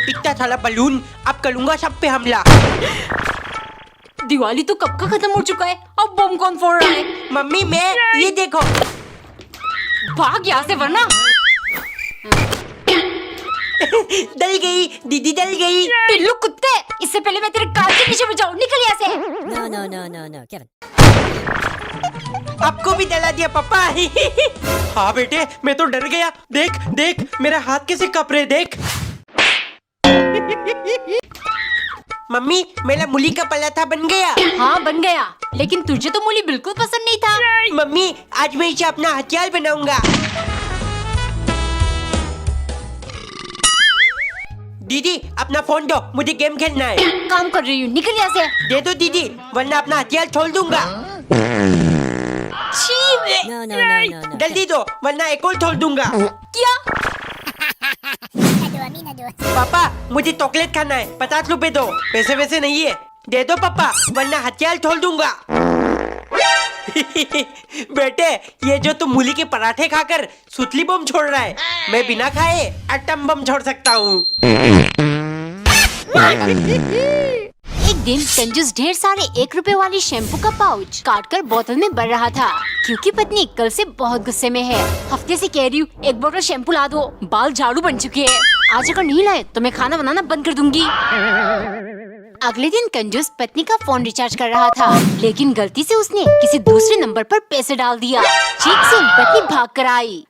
इतना सारा बलून, अब करूँगा सब पे हमला। दिवाली तो कब का खत्म हो चुका है, अब बम कौन फोड़ रहा है? मम्मी मैं, ये देखो। भाग यहाँ से वरना। डल गई दीदी, डल गई। पिल्लू कुत्ते, इससे पहले मैं तेरे कान के नीचे बजाऊं, निकल यहाँ से। No, Kevin. आपको भी डला दिया पापा। हाँ बेटे, मैं तो डर गया। देख देख मेरा हाथ कैसे कप रहे, देख। मम्मी मेरा मूली का पराठा बन गया। हाँ बन गया, लेकिन तुझे तो मूली बिल्कुल पसंद नहीं था। मम्मी आज मैं इसे अपना हथियार बनाऊंगा। दीदी अपना फोन दो, मुझे गेम खेलना है। काम कर रही हूँ, निकल यहाँ से। दे दो दीदी, वरना अपना हथियार छोड़ दूंगा। No. जल्दी दो, वरना एक और छोड़ दूंगा। क्या? पापा मुझे चॉकलेट खाना है, 50 रुपए दो। पैसे वैसे नहीं है, दे दो पापा, वरना हथियार छोड़ दूंगा। बेटे ये जो तुम मूली के पराठे खाकर सुतली बम छोड़ रहा है, मैं बिना खाए एटम बम छोड़ सकता हूँ। एक दिन कंजूस ढेर सारे 1 रुपए वाली शैम्पू का पाउच काट कर बोतल में भर रहा था, क्योंकि पत्नी कल से बहुत गुस्से में है। हफ्ते से कह रही हूँ 1 बोतल शैम्पू ला दो, बाल झाड़ू बन चुके हैं। आज अगर नहीं लाए तो मैं खाना बनाना बंद कर दूंगी। अगले दिन कंजूस पत्नी का फोन रिचार्ज कर रहा था, लेकिन गलती से उसने किसी दूसरे नंबर पर पैसे डाल दिया। चीख सुन पत्नी भाग कर आई।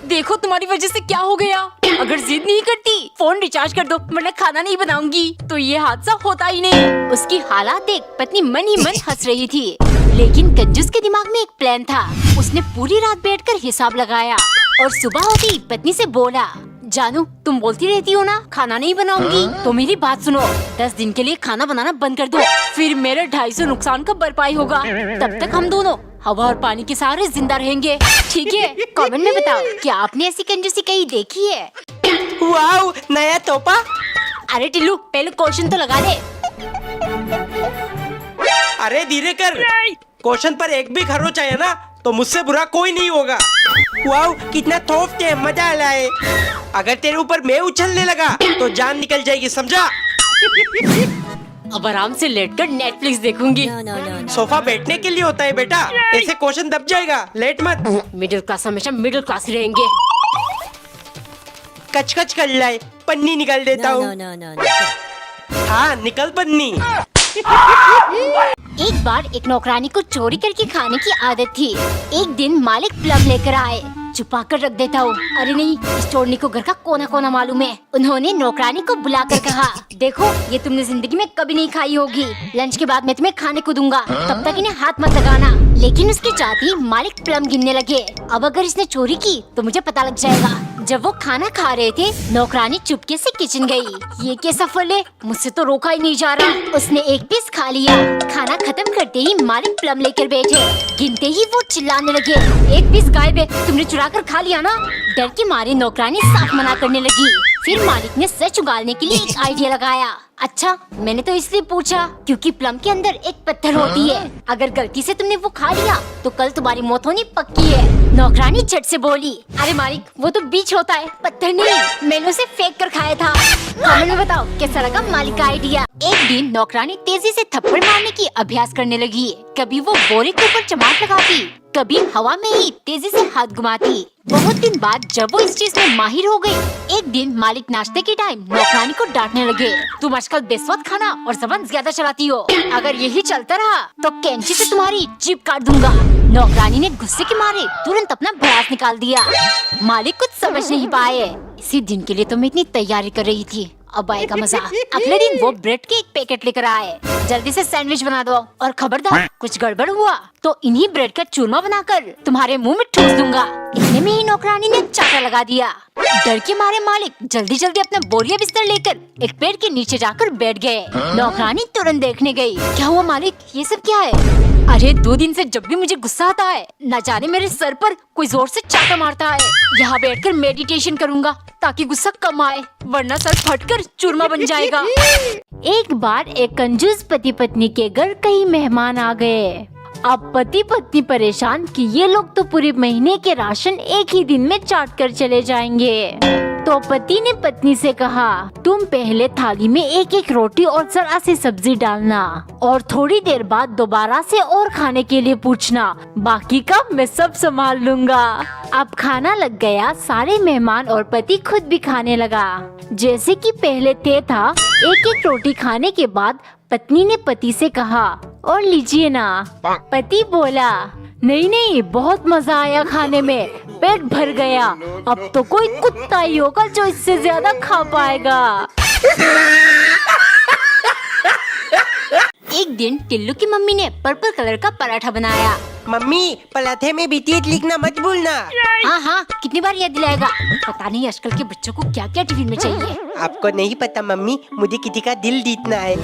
देखो तुम्हारी वजह से क्या हो गया। अगर जिद नहीं करती फोन रिचार्ज कर दो, वरना खाना नहीं बनाऊंगी, तो ये हादसा होता ही नहीं। उसकी हालात देख पत्नी मन ही मन हंस रही थी, लेकिन कंजूस के दिमाग में एक प्लान था। उसने पूरी रात बैठकर हिसाब लगाया और सुबह होती पत्नी से बोला, जानू तुम बोलती रहती हो ना खाना नहीं बनाऊंगी, तो मेरी बात सुनो, 10 दिन के लिए खाना बनाना बंद कर दो, फिर मेरे 250 नुकसान का भरपाई होगा। तब तक हम दोनों हवा और पानी के सहारे जिंदा रहेंगे, ठीक है? कमेंट में बताओ क्या आपने ऐसी कंजूसी कहीं देखी है? वाओ नया तोहफा। अरे टिल्लू पहले क्वेश्चन तो लगा दे। अरे धीरे कर, क्वेश्चन पर एक भी खरोच आया ना तो मुझसे बुरा कोई नहीं होगा। वाओ कितना तोहफते, मजा आ रहा है। अगर तेरे ऊपर मैं उछलने लगा तो जान निकल जाएगी, समझा? अब आराम से लेटकर नेटफ्लिक्स देखूंगी। No. सोफा बैठने के लिए होता है बेटा, ऐसे क्वेश्चन दब जाएगा, लेट मत। मिडिल क्लास हमेशा मिडिल क्लास ही रहेंगे। कच कर रहा है, पन्नी निकाल देता हूँ। No. हाँ निकल पन्नी। एक बार एक नौकरानी को चोरी करके खाने की आदत थी। एक दिन मालिक प्लम लेकर आए, छुपा कर रख देता हूँ। अरे नहीं, इस चोरनी को घर का कोना कोना मालूम है। उन्होंने नौकरानी को बुलाकर कहा, देखो ये तुमने जिंदगी में कभी नहीं खाई होगी, लंच के बाद मैं तुम्हें खाने को दूंगा, तब तक इन्हें हाथ मत लगाना। लेकिन उसके जाते ही मालिक प्लम गिनने लगे। अब अगर इसने चोरी की तो मुझे पता लग जाएगा। जब वो खाना खा रहे थे, नौकरानी चुपके से किचन गई। ये कैसा फल है, मुझसे तो रोका ही नहीं जा रहा। उसने एक पीस खा लिया। खाना खत्म करते ही मालिक प्लम लेकर बैठे। गिनते ही वो चिल्लाने लगे, एक पीस गायब है, तुमने चुरा कर खा लिया ना। डर के मारे नौकरानी साफ मना करने लगी। फिर मालिक ने सच उगालने के लिए एक आइडिया लगाया। अच्छा मैंने तो इसलिए पूछा क्योंकि प्लम के अंदर एक पत्थर होती है, अगर गलती से तुमने वो खा लिया तो कल तुम्हारी मौत होनी पक्की है। नौकरानी झट से बोली, अरे मालिक वो तो बीज होता है, पत्थर नहीं, मैंने उसे फेंक कर खाया था। कमेंट में बताओ कैसा लगा मालिक का आइडिया। एक दिन नौकरानी तेजी से थप्पड़ मारने की अभ्यास करने लगी। कभी वो बोरे के ऊपर चमाट लगाती, कभी हवा में ही तेजी से हाथ घुमाती। बहुत दिन बाद जब वो इस चीज में माहिर हो गई, एक दिन मालिक नाश्ते के टाइम नौकरानी को डांटने लगे, तुम आजकल बेस्वाद खाना और जबान ज्यादा चलाती हो, अगर यही चलता रहा तो कैंची से तुम्हारी जीभ काट दूंगा। नौकरानी ने गुस्से के मारे तुरंत अपना भड़ास निकाल दिया। मालिक कुछ समझ नहीं पाए। इसी दिन के लिए तो मैं इतनी तैयारी कर रही थी, अब आएगा मजा। अगले दिन वो ब्रेड के एक पैकेट लेकर आए। जल्दी से सैंडविच बना दो और खबरदार कुछ गड़बड़ हुआ तो इन्हीं ब्रेड का चूरमा बनाकर तुम्हारे मुंह में ठूस दूंगा। इतने में ही नौकरानी ने चाटा लगा दिया। डर के मारे मालिक जल्दी जल्दी अपना बोरिया बिस्तर लेकर एक पेड़ के नीचे जाकर बैठ गए। नौकरानी तुरंत देखने गई, क्या हुआ मालिक, ये सब क्या है? अरे 2 दिन से जब भी मुझे गुस्सा आता है, न जाने मेरे सर पर कोई जोर से चाटा मारता है। यहाँ बैठकर मेडिटेशन करूँगा ताकि गुस्सा कम आए, वरना सर फटकर चूरमा बन जाएगा। एक बार एक कंजूस पति पत्नी के घर कई मेहमान आ गए। अब पति पत्नी परेशान कि ये लोग तो पूरे महीने के राशन एक ही दिन में चाट कर चले जाएंगे। तो पति ने पत्नी से कहा, तुम पहले थाली में एक एक रोटी और जरा सी सब्जी डालना और थोड़ी देर बाद दोबारा से और खाने के लिए पूछना, बाकी का मैं सब संभाल लूँगा। अब खाना लग गया, सारे मेहमान और पति खुद भी खाने लगा। जैसे कि पहले तय था, एक एक रोटी खाने के बाद पत्नी ने पति से कहा, और लीजिए ना। पति बोला, नहीं नहीं, बहुत मजा आया खाने में, पेट भर गया। अब तो कोई कुत्ता ही होगा जो इससे ज्यादा खा पाएगा। एक दिन टिल्लू की मम्मी ने पर्पल कलर का पराठा बनाया। मम्मी, पराठे में बीटीएस लिखना मत भूलना। हाँ हाँ, कितनी बार याद दिलाएगा। पता नहीं आजकल के बच्चों को क्या क्या टिफिन में चाहिए। आपको नहीं पता मम्मी, मुझे किसी का दिल जीतना है।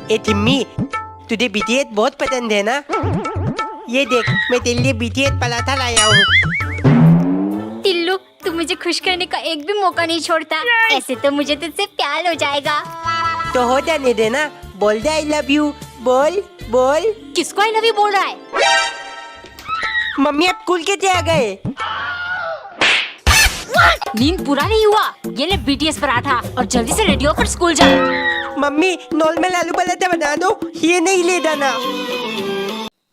ए टिम्मी, तुझे बीटीएस बहुत पसंद है ना? ये देख, मैं तेरे लिए बीटीएस पराठा लाया हूँ। टिल्लू, तू मुझे खुश करने का एक भी मौका नहीं छोड़ता। ऐसे तो मुझे तुझसे प्यार हो जाएगा। तो हो जाने देना। बोल दे आई लव यू। बोल बोल। किसको आई लव यू बोल रहा है? मम्मी, आप स्कूल कैसे आ गए? नींद पूरा नहीं हुआ। ये ले बीटीएस पराठा और जल्दी से रेडी होकर स्कूल जा। मम्मी, नॉर्मल आलू पराठा बना दो, ये नहीं ले जाना।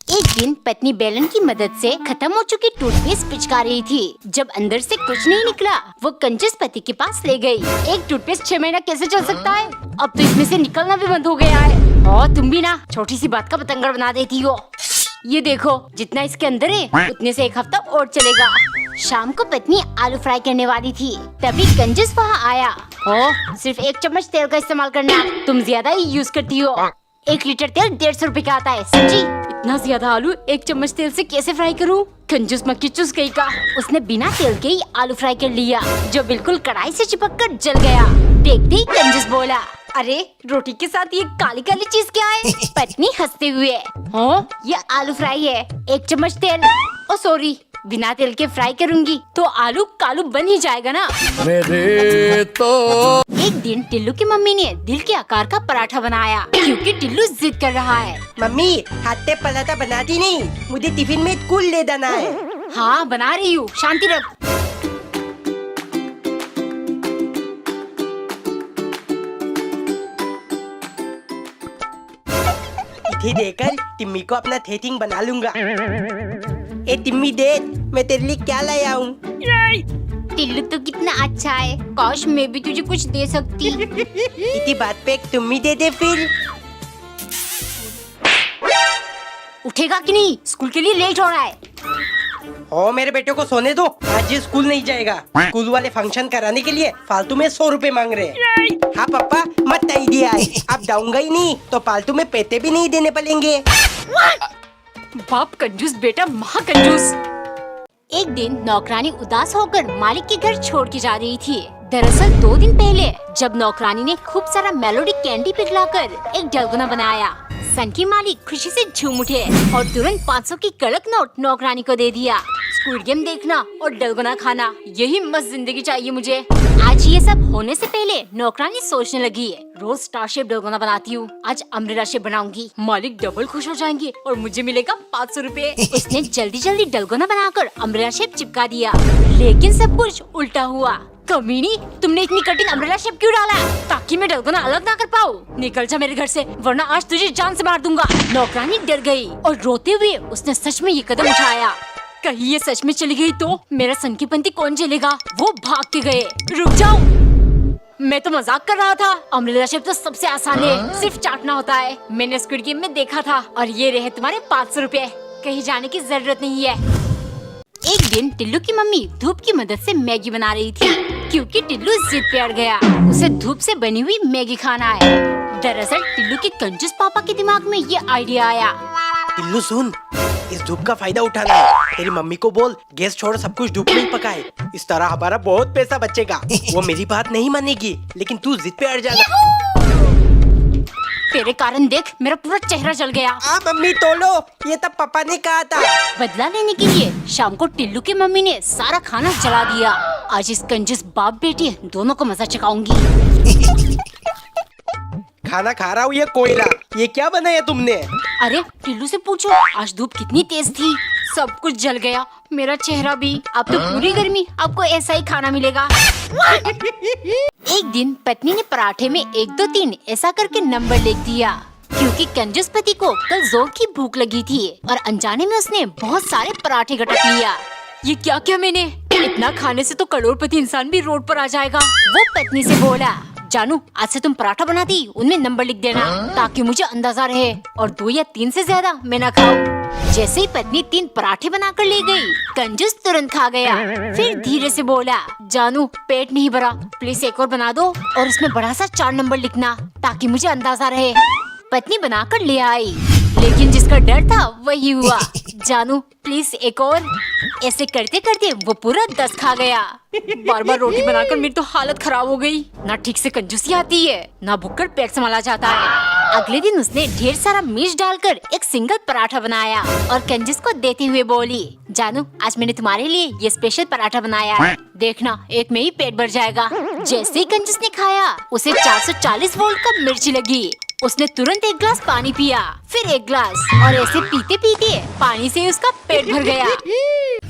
एक दिन पत्नी बेलन की मदद से खत्म हो चुकी टूथपेस्ट पिचका रही थी। जब अंदर से कुछ नहीं निकला, वो कंजूस पति के पास ले गई। एक टूथपेस्ट 6 महीना कैसे चल सकता है? अब तो इसमें से निकलना भी बंद हो गया है। और तुम भी ना छोटी सी बात का पतंगड़ बना देती हो। ये देखो, जितना इसके अंदर है उतने से एक हफ्ता और चलेगा। शाम को पत्नी आलू फ्राई करने वाली थी, तभी कंजूस वहाँ आया। हो, सिर्फ 1 चम्मच तेल का इस्तेमाल करना, तुम ज्यादा ही यूज करती हो। 1 लीटर तेल 150 रुपए का आता है, समझी? इतना ज्यादा आलू 1 चम्मच तेल से कैसे फ्राई करूं? कंजूस मक्खी चूस गई का। उसने बिना तेल के ही आलू फ्राई कर लिया, जो बिल्कुल कढ़ाई से चिपक कर जल गया। देखते ही कंजूस बोला, अरे रोटी के साथ ये काली काली चीज क्या है? पत्नी हंसते हुए, हो, ये आलू फ्राई है, 1 चम्मच तेल। ओ सॉरी, बिना तेल के फ्राई करूंगी तो आलू कालू बन ही जाएगा ना। मेरे तो एक दिन टिल्लू की मम्मी ने दिल के आकार का पराठा बनाया, क्योंकि टिल्लू जिद कर रहा है। मम्मी, हाथ से पराठा बनाती नहीं, मुझे टिफिन में स्कूल ले जाना है। हाँ, बना रही हूँ, शांति रख। इसे देकर टिम्मी को अपना थेटिंग बना लूंगा। ए टिम्मी, देख मैं तेरे लिए क्या लाया हूँ। टिल्लू तो कितना अच्छा है, काश मैं भी तुझे कुछ दे सकती। इसी बात पे एक तुम्मी दे दे फिर। उठेगा कि नहीं? स्कूल के लिए लेट हो रहा है। ओ, मेरे बेटे को सोने दो, आज ये स्कूल नहीं जाएगा। स्कूल वाले फंक्शन कराने के लिए फालतू में 100 रुपए मांग रहे हैं। हाँ पापा, मत आइडिया है, अब जाऊंगा ही नहीं तो फालतू में पैसे भी नहीं देने पड़ेंगे। बाप कंजूस, बेटा महा कंजूस। एक दिन नौकरानी उदास होकर मालिक के घर छोड़ के जा रही थी। दरअसल 2 दिन पहले जब नौकरानी ने खूब सारा मेलोडी कैंडी पिघलाकर एक डलगोना बनाया, सन की मालिक खुशी से झूम उठे और तुरंत 500 की कड़क नोट नौकरानी को दे दिया। स्क्विड गेम देखना और डलगोना खाना, यही मस्त जिंदगी चाहिए मुझे। आज ये सब होने से पहले नौकरानी सोचने लगी, रोज स्टार शेप डलगोना बनाती हूँ, आज अम्ब्रेला शेप बनाऊंगी, मालिक डबल खुश हो जाएंगे और मुझे मिलेगा 500 रुपए। उसने जल्दी जल्दी डलगोना बनाकर अम्ब्रेला शेप चिपका दिया, लेकिन सब कुछ उल्टा हुआ। कमीनी, तुमने इतनी कठिन अम्ब्रेला शेप क्यों डाला? ताकि मैं डलगोना अलग ना कर पाऊँ। निकल जा मेरे घर से, वरना आज तुझे जान से मार दूंगा। नौकरानी डर गई और रोते हुए उसने सच में ये कदम उठाया। कहीं ये सच में चली गई तो मेरा सनकीपंती कौन झेलेगा? वो भाग के गए। रुक जाओ, मैं तो मजाक कर रहा था। अम्ब्रेला शेप तो सबसे आसान है, सिर्फ चाटना होता है। मैंने स्क्विड गेम में देखा था। और ये रहे तुम्हारे 500 रुपए, कहीं जाने की जरूरत नहीं है। एक दिन टिल्लू की मम्मी धूप की मदद से मैगी बना रही थी, क्योंकि टिल्लू जिद पे अड़ गया, उसे धूप से बनी हुई मैगी खाना है। दरअसल टिल्लू के कंजूस पापा के दिमाग में ये आइडिया आया। टिल्लू सुन, इस धूप का फायदा उठाना है। तेरी मम्मी को बोल गैस छोड़ सब कुछ धूप में ही पकाए, इस तरह हमारा बहुत पैसा बचेगा। वो मेरी बात नहीं मानेगी, लेकिन तू जिद पे अड़ जाना। तेरे कारण देख मेरा पूरा चेहरा जल गया। मम्मी तोलो, ये तब पापा ने कहा था। बदला लेने के लिए शाम को टिल्लू की मम्मी ने सारा खाना जला दिया। आज इस कंजूस बाप बेटी दोनों को मजा चखाऊंगी। खाना खा रहा हूँ ये कोयला, ये क्या बनाया तुमने? अरे टिल्लू से पूछो, आज धूप कितनी तेज थी, सब कुछ जल गया, मेरा चेहरा भी। अब तो पूरी गर्मी आपको ऐसा ही खाना मिलेगा। एक दिन पत्नी ने पराठे में 1 2 3 ऐसा करके नंबर लिख दिया, क्योंकि कंजूस पति को कल जोर की भूख लगी थी और अनजाने में उसने बहुत सारे पराठे गटक लिया। ये क्या क्या मैंने, इतना खाने से तो करोड़पति इंसान भी रोड पर आ जाएगा। वो पत्नी से बोला, जानू आज से तुम पराठा बनाती उनमें नंबर लिख देना, ताकि मुझे अंदाजा रहे और 2 या 3 से ज्यादा मैं ना खाऊं। जैसे ही पत्नी 3 पराठे बनाकर ले गई, कंजूस तुरंत खा गया। फिर धीरे से बोला, जानू पेट नहीं भरा, प्लीज एक और बना दो और उसमें बड़ा सा 4 नंबर लिखना, ताकि मुझे अंदाजा रहे। पत्नी बनाकर ले आई, लेकिन जिसका डर था वही हुआ। जानू प्लीज एक और। ऐसे करते करते वो पूरा 10 खा गया। बार बार रोटी बनाकर मेरी तो हालत खराब हो गई। ना ठीक से कंजूसी आती है, ना भूखकर पेट संभाला जाता है। अगले दिन उसने ढेर सारा मिर्च डालकर एक सिंगल पराठा बनाया और कंजूस को देते हुए बोली, जानू आज मैंने तुम्हारे लिए ये स्पेशल पराठा बनाया है, देखना एक में ही पेट भर जाएगा। जैसे ही कंजूस ने खाया, उसे 440 वोल्ट का मिर्ची लगी। उसने तुरंत 1 गिलास पानी पिया, फिर 1 गिलास, और ऐसे पीते पीते पानी से उसका पेट भर गया।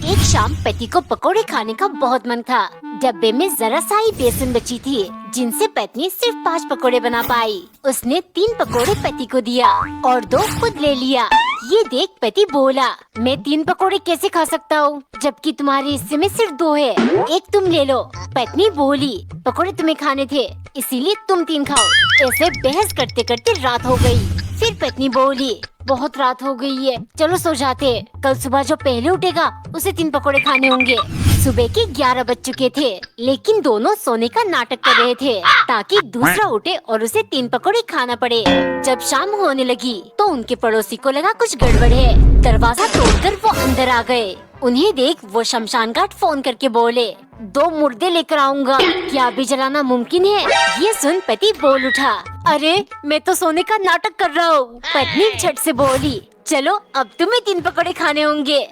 एक शाम पति को पकोड़े खाने का बहुत मन था। डब्बे में जरा सा ही बेसन बची थी, जिनसे पत्नी सिर्फ 5 पकोड़े बना पाई। उसने 3 पकोड़े पति को दिया और 2 खुद ले लिया। ये देख पति बोला, मैं 3 पकोड़े कैसे खा सकता हूँ, जबकि तुम्हारे हिस्से में सिर्फ 2 है, एक तुम ले लो। पत्नी बोली, पकोड़े तुम्हें खाने थे इसीलिए तुम 3 खाओ। ऐसे बहस करते करते रात हो गई। फिर पत्नी बोली, बहुत रात हो गई है, चलो सो जाते हैं। कल सुबह जो पहले उठेगा उसे 3 पकोड़े खाने होंगे। सुबह के 11 बज चुके थे, लेकिन दोनों सोने का नाटक कर रहे थे, ताकि दूसरा उठे और उसे 3 पकोड़े खाना पड़े। जब शाम होने लगी तो उनके पड़ोसी को लगा कुछ गड़बड़ है। दरवाजा तोड़कर वो अंदर आ गए। उन्हें देख वो शमशान घाट फोन करके बोले, 2 मुर्दे लेकर आऊंगा, क्या अभी जलाना मुमकिन है? ये सुन पति बोल उठा, अरे मैं तो सोने का नाटक कर रहा हूँ। पत्नी झट से बोली, चलो अब तुम्हें 3 पकोड़े खाने होंगे।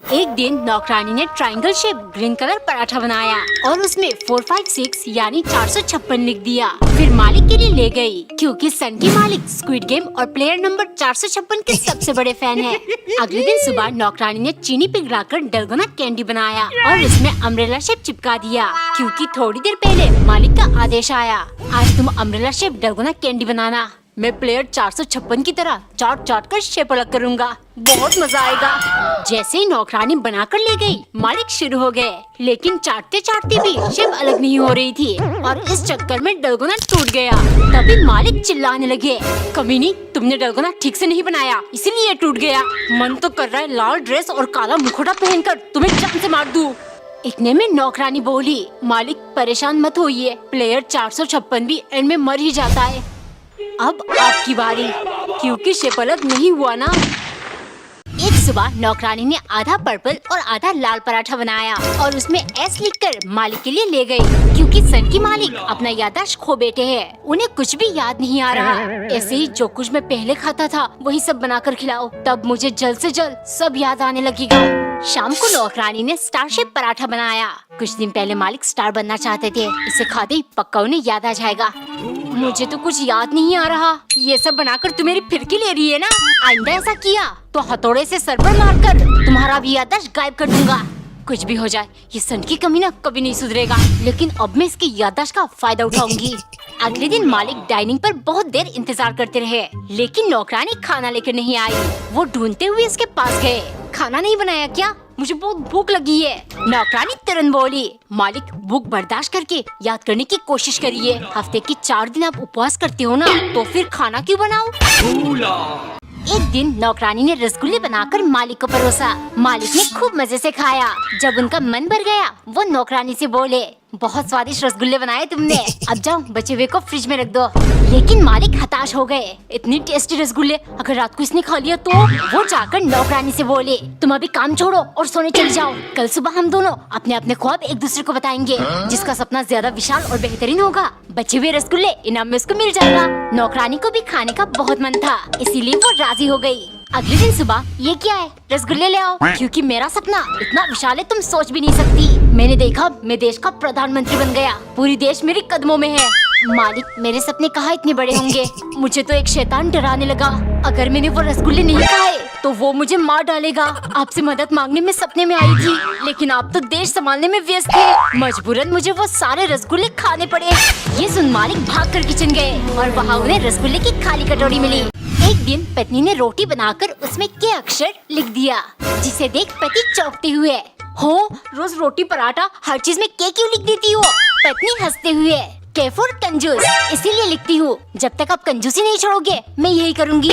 एक दिन नौकरानी ने triangle shape green colour paratha बनाया और उसमें 456 यानी 456 लिख दिया। फिर मालिक के लिए ले गई, क्योंकि सन की मालिक स्क्विड गेम और प्लेयर नंबर 456 के सबसे बड़े फैन है। अगले दिन सुबह नौकरानी ने चीनी पिघलाकर डलगोना कैंडी बनाया और उसमें अम्ब्रेला शेप चिपका दिया, क्योंकि थोड़ी देर पहले मालिक का आदेश आया, आज तुम अम्ब्रेला शेप डलगोना कैंडी बनाना। मैं प्लेयर 456 की तरह चाट चाट कर शेप अलग करूंगा, बहुत मजा आएगा। जैसे ही नौकरानी बनाकर ले गई, मालिक शुरू हो गए, लेकिन चाटते चाटते भी शेप अलग नहीं हो रही थी और इस चक्कर में डलगोना टूट गया। तभी मालिक चिल्लाने लगे, कमीनी तुमने डलगोना ठीक से नहीं बनाया इसीलिए टूट गया। मन तो कर रहा है लाल ड्रेस और काला मुखौटा पहनकर तुम्हें जान से मार दूं। इतने में नौकरानी बोली, मालिक परेशान मत होइए, प्लेयर 456 भी एंड में मर ही जाता है। अब आपकी बारी, क्योंकि शेप अलग नहीं हुआ ना। एक सुबह नौकरानी ने आधा पर्पल और आधा लाल पराठा बनाया और उसमें एस लिखकर मालिक के लिए ले गई, क्योंकि सन की मालिक अपना याददाश्त खो बैठे हैं, उन्हें कुछ भी याद नहीं आ रहा। ऐसे ही जो कुछ मैं पहले खाता था वही सब बनाकर खिलाओ, तब मुझे जल्द से जल्द सब याद आने लगेगा। शाम को नौकरानी ने स्टार शेप पराठा बनाया। कुछ दिन पहले मालिक स्टार बनना चाहते थे, इसे खाते ही पक्का उन्हें याद आ जाएगा। मुझे तो कुछ याद नहीं आ रहा, ये सब बनाकर तू मेरी फिरकी ले रही है ना? आइंदा ऐसा किया तो हथौड़े से सर पर मारकर तुम्हारा भी याददाश्त गायब कर दूंगा। कुछ भी हो जाए, ये सन की कमी ना कभी नहीं सुधरेगा, लेकिन अब मैं इसकी याददाश्त का फायदा उठाऊंगी। अगले दिन मालिक डाइनिंग पर बहुत देर इंतजार करते रहे, लेकिन नौकरानी खाना लेकर नहीं आई। वो ढूंढते हुए इसके पास गए, खाना नहीं बनाया क्या? मुझे बहुत भूख लगी है। नौकरानी तुरंत बोली, मालिक भूख बर्दाश्त करके याद करने की कोशिश करिए। हफ्ते के 4 दिन आप उपवास करते हो ना, तो फिर खाना क्यों बनाऊं? एक दिन नौकरानी ने रसगुल्ले बनाकर मालिक को परोसा। मालिक ने खूब मजे से खाया। जब उनका मन भर गया, वो नौकरानी से बोले, बहुत स्वादिष्ट रसगुल्ले बनाए तुमने, अब जाओ बचे हुए को फ्रिज में रख दो। लेकिन मालिक हताश हो गए, इतनी टेस्टी रसगुल्ले अगर रात को इसने खा लिया तो। वो जाकर नौकरानी से बोले, तुम अभी काम छोड़ो और सोने चली जाओ, कल सुबह हम दोनों अपने अपने ख्वाब एक दूसरे को बताएंगे, जिसका सपना ज्यादा विशाल और बेहतरीन होगा, बचे हुए रसगुल्ले इनाम में उसको मिल जाएगा। नौकरानी को भी खाने का बहुत मन था, इसीलिए वो राजी हो गयी। अगले दिन सुबह, ये क्या है? रसगुल्ले ले आओ, क्योंकि मेरा सपना इतना विशाल है तुम सोच भी नहीं सकती। मैंने देखा मैं देश का प्रधानमंत्री बन गया, पूरी देश मेरे कदमों में है। मालिक, मेरे सपने कहाँ इतने बड़े होंगे। मुझे तो एक शैतान डराने लगा। अगर मैंने वो रसगुल्ले नहीं खाए तो वो मुझे मार डालेगा। आपसे मदद मांगने में सपने में आई थी, लेकिन आप तो देश संभालने में व्यस्त थे। मजबूरन मुझे वो सारे रसगुल्ले खाने पड़े। ये सुन मालिक भागकर किचन गए और वहाँ उन्हें रसगुल्ले की खाली कटोरी मिली। एक दिन पत्नी ने रोटी बनाकर उसमें के अक्षर लिख दिया, जिसे देख पति चौंकते हुए, हो रोज रोटी पराठा हर चीज में के क्यों लिख देती हो? पत्नी हंसते हुए, के फॉर कंजूस, इसीलिए लिखती हूँ। जब तक आप कंजूसी नहीं छोड़ोगे मैं यही करूँगी।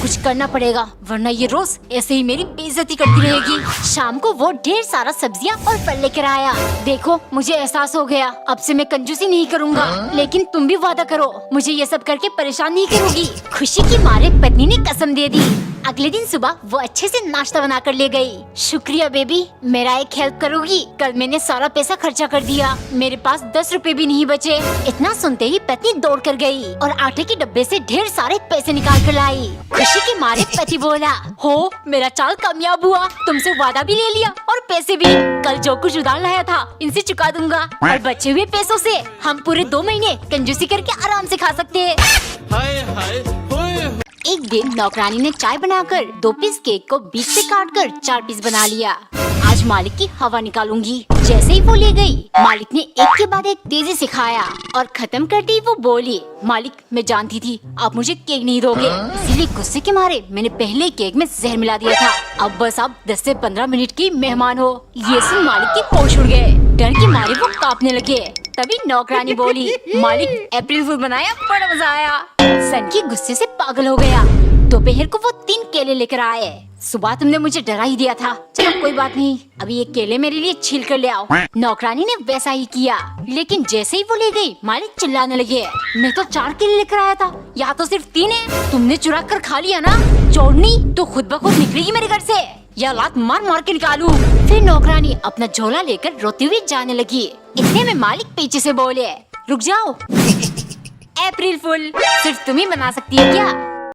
कुछ करना पड़ेगा वरना ये रोज ऐसे ही मेरी बेइज्जती करती रहेगी। शाम को वो ढेर सारा सब्जियाँ और फल लेकर आया। देखो मुझे एहसास हो गया, अब से मैं कंजूसी नहीं करूँगा, लेकिन तुम भी वादा करो मुझे ये सब करके परेशान नहीं करोगी। खुशी की मारे पत्नी ने कसम दे दी। अगले दिन सुबह वो अच्छे से नाश्ता बना कर ले गई। शुक्रिया बेबी, मेरा एक हेल्प करोगी? कल मैंने सारा पैसा खर्चा कर दिया, मेरे पास 10 रुपए भी नहीं बचे। इतना सुनते ही पत्नी दौड़ कर गई और आटे के डब्बे से ढेर सारे पैसे निकाल कर लाई। खुशी के मारे पति बोला, हो मेरा चाल कामयाब हुआ, तुमसे वादा भी ले लिया और पैसे भी। कल जो कुछ उधार लाया था इनसे चुका दूंगा और बचे हुए पैसों से हम पूरे 2 महीने कंजूसी करके आराम से खा सकते हैं। हाय हाय होए एक दिन नौकरानी ने चाय बनाकर 2 पीस केक को बीच से काटकर 4 पीस बना लिया। आज मालिक की हवा निकालूंगी। जैसे ही वो ले गई, मालिक ने एक के बाद एक तेजी से खाया और खत्म करते ही वो बोली, मालिक मैं जानती थी आप मुझे केक नहीं दोगे, इसीलिए गुस्से के मारे मैंने पहले केक में जहर मिला दिया था। अब बस आप 10 से 15 मिनट की मेहमान हो। ये सुन मालिक के होश उड़ गए, डर के मारे वो कांपने लगे। तभी नौकरानी बोली, मालिक अप्रैल फूल बनाया, बड़ा मजा आया। सन की गुस्से से पागल हो गया। दोपहर को वो 3 केले लेकर आए। सुबह तुमने मुझे डरा ही दिया था, चलो कोई बात नहीं, अभी ये केले मेरे लिए छील कर ले आओ। नौकरानी ने वैसा ही किया, लेकिन जैसे ही वो ले गई मालिक चिल्लाने लगे, मैं तो 4 केले लेकर आया था, यहाँ तो सिर्फ 3 है, तुमने चुरा कर खा लिया ना। चोरनी तो खुद ब खुद निकलेगी मेरे घर से, या लात मार मार के निकालूं। फिर नौकरानी अपना झोला लेकर रोती हुई जाने लगी। इतने में मालिक पीछे से बोले, रुक जाओ, अप्रैल फूल सिर्फ तुम ही बना सकती है क्या?